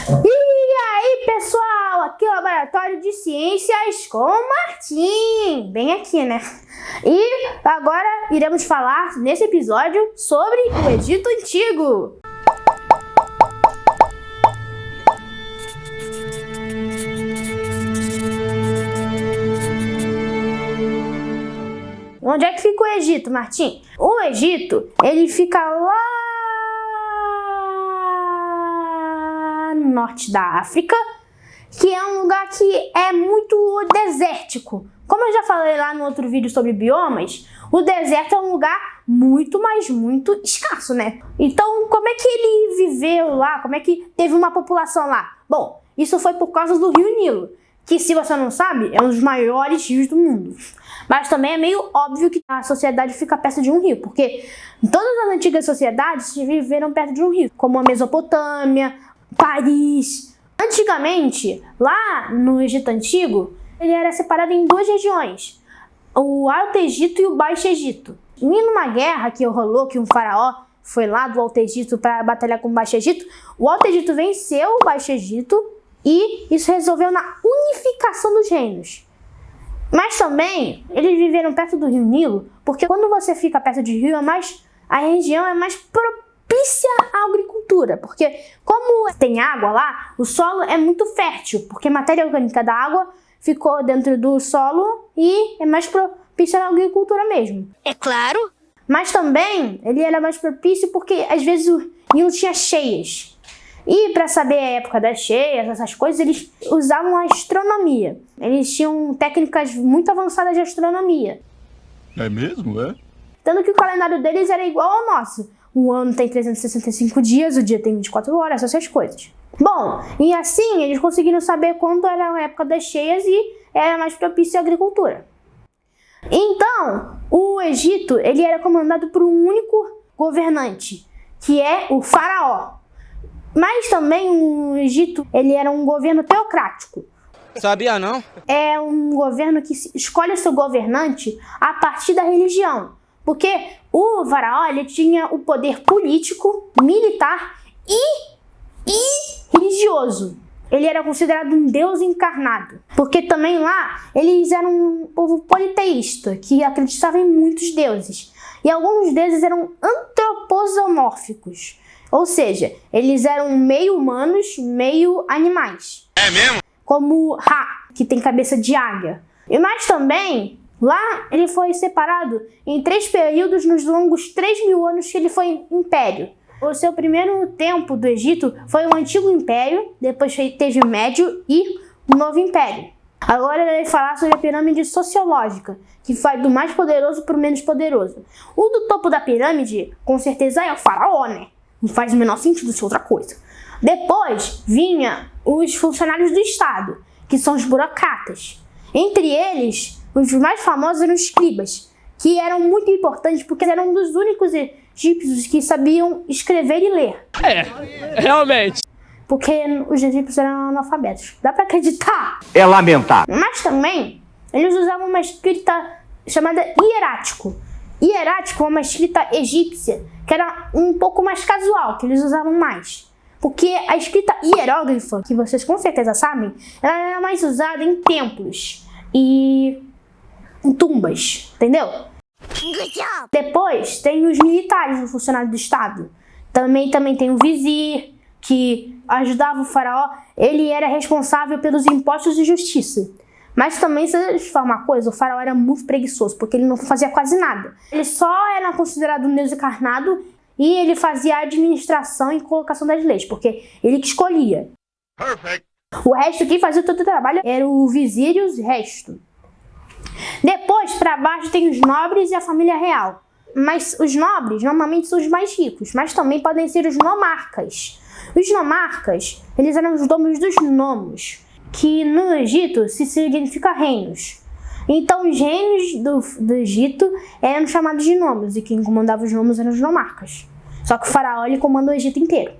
E aí, pessoal, aqui é o Laboratório de Ciências com o Martim, bem aqui, né? E agora iremos falar nesse episódio sobre o Egito Antigo. Onde é que fica o Egito, Martim? O Egito, ele fica lá no norte da África, que é um lugar que é muito desértico. Como eu já falei lá no outro vídeo sobre biomas, o deserto é um lugar muito escasso, né? Então, como é que ele viveu lá? Como é que teve uma população lá? Bom, isso foi por causa do Rio Nilo, que, se você não sabe, é um dos maiores rios do mundo. Mas também é meio óbvio que a sociedade fica perto de um rio, porque todas as antigas sociedades viveram perto de um rio, como a Mesopotâmia, Paris. Antigamente, lá no Egito Antigo, ele era separado em duas regiões, o Alto Egito e o Baixo Egito. E numa guerra que rolou, que um faraó foi lá do Alto Egito para batalhar com o Baixo Egito, o Alto Egito venceu o Baixo Egito e isso resolveu na unificação dos reinos. Mas também, eles viveram perto do Rio Nilo, porque quando você fica perto de rio, a região é mais propícia à agricultura. Porque como tem água lá, o solo é muito fértil, porque a matéria orgânica da água ficou dentro do solo e é mais propícia à agricultura mesmo. É claro. Mas também, ele era mais propício porque às vezes o Nilo tinha cheias. E para saber a época das cheias, essas coisas, eles usavam a astronomia. Eles tinham técnicas muito avançadas de astronomia. É mesmo, é? Tanto que o calendário deles era igual ao nosso. O ano tem 365 dias, o dia tem 24 horas, essas coisas. Bom, e assim eles conseguiram saber quando era a época das cheias e era mais propício à agricultura. Então, o Egito, ele era comandado por um único governante, que é o faraó. Mas também o Egito, ele era um governo teocrático. Sabia não? É um governo que escolhe o seu governante a partir da religião. Porque o faraó, ele tinha o poder político, militar e religioso. Ele era considerado um deus encarnado. Porque também lá, eles eram um povo politeísta, que acreditava em muitos deuses. E alguns deuses eram antropomórficos. Ou seja, eles eram meio humanos, meio animais. É mesmo? Como Ra, que tem cabeça de águia. Mas também, lá ele foi separado em 3 períodos nos longos 3.000 anos que ele foi império. O seu primeiro tempo do Egito foi o Antigo Império, depois teve o Médio e o Novo Império. Agora eu irei falar sobre a pirâmide sociológica, que vai do mais poderoso para o menos poderoso. O do topo da pirâmide, com certeza, é o faraó, né? Não faz o menor sentido ser outra coisa. Depois vinha os funcionários do Estado, que são os burocratas. Entre eles, os mais famosos eram os escribas, que eram muito importantes porque eram um dos únicos egípcios que sabiam escrever e ler. É, realmente. Porque os egípcios eram analfabetos. Dá pra acreditar? É lamentável. Mas também, eles usavam uma escrita chamada hierático. Hierático é uma escrita egípcia, que era um pouco mais casual, que eles usavam mais. Porque a escrita hieróglifa, que vocês com certeza sabem, ela era mais usada em templos e em tumbas, entendeu? Depois tem os militares, os funcionários do Estado. Também tem o vizir, que ajudava o faraó. Ele era responsável pelos impostos e justiça. Mas também, se eu te falar uma coisa, o faraó era muito preguiçoso, porque ele não fazia quase nada. Ele só era considerado um deus encarnado e ele fazia a administração e colocação das leis, porque ele que escolhia. Perfect. O resto, quem fazia todo o trabalho era o vizir e os restos. Depois, para baixo, tem os nobres e a família real. Mas os nobres normalmente são os mais ricos, mas também podem ser os nomarcas. Os nomarcas, eles eram os donos dos nomos, que no Egito se significa reinos. Então os reinos do Egito eram chamados de nomos, e quem comandava os nomos eram os nomarcas. Só que o faraó, ele comanda o Egito inteiro.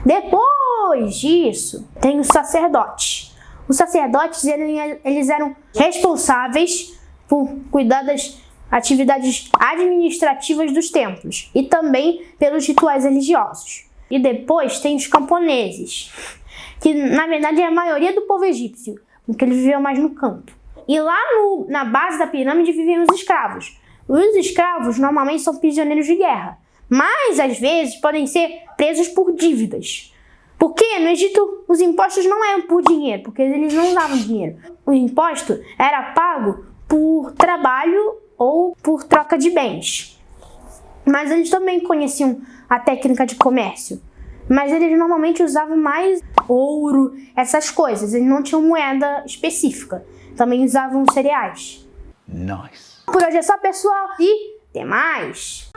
Depois disso, tem os sacerdotes. Os sacerdotes, eles eram responsáveis por cuidar das atividades administrativas dos templos e também pelos rituais religiosos. E depois tem os camponeses, que na verdade é a maioria do povo egípcio, porque eles viviam mais no campo. E lá na base da pirâmide viviam os escravos. Os escravos normalmente são prisioneiros de guerra, mas às vezes podem ser presos por dívidas. Porque no Egito os impostos não eram por dinheiro, porque eles não usavam dinheiro. O imposto era pago por trabalho ou por troca de bens. Mas eles também conheciam a técnica de comércio. Mas eles normalmente usavam mais ouro, essas coisas. Eles não tinham moeda específica. Também usavam cereais. Nice. Por hoje é só, pessoal. E até mais!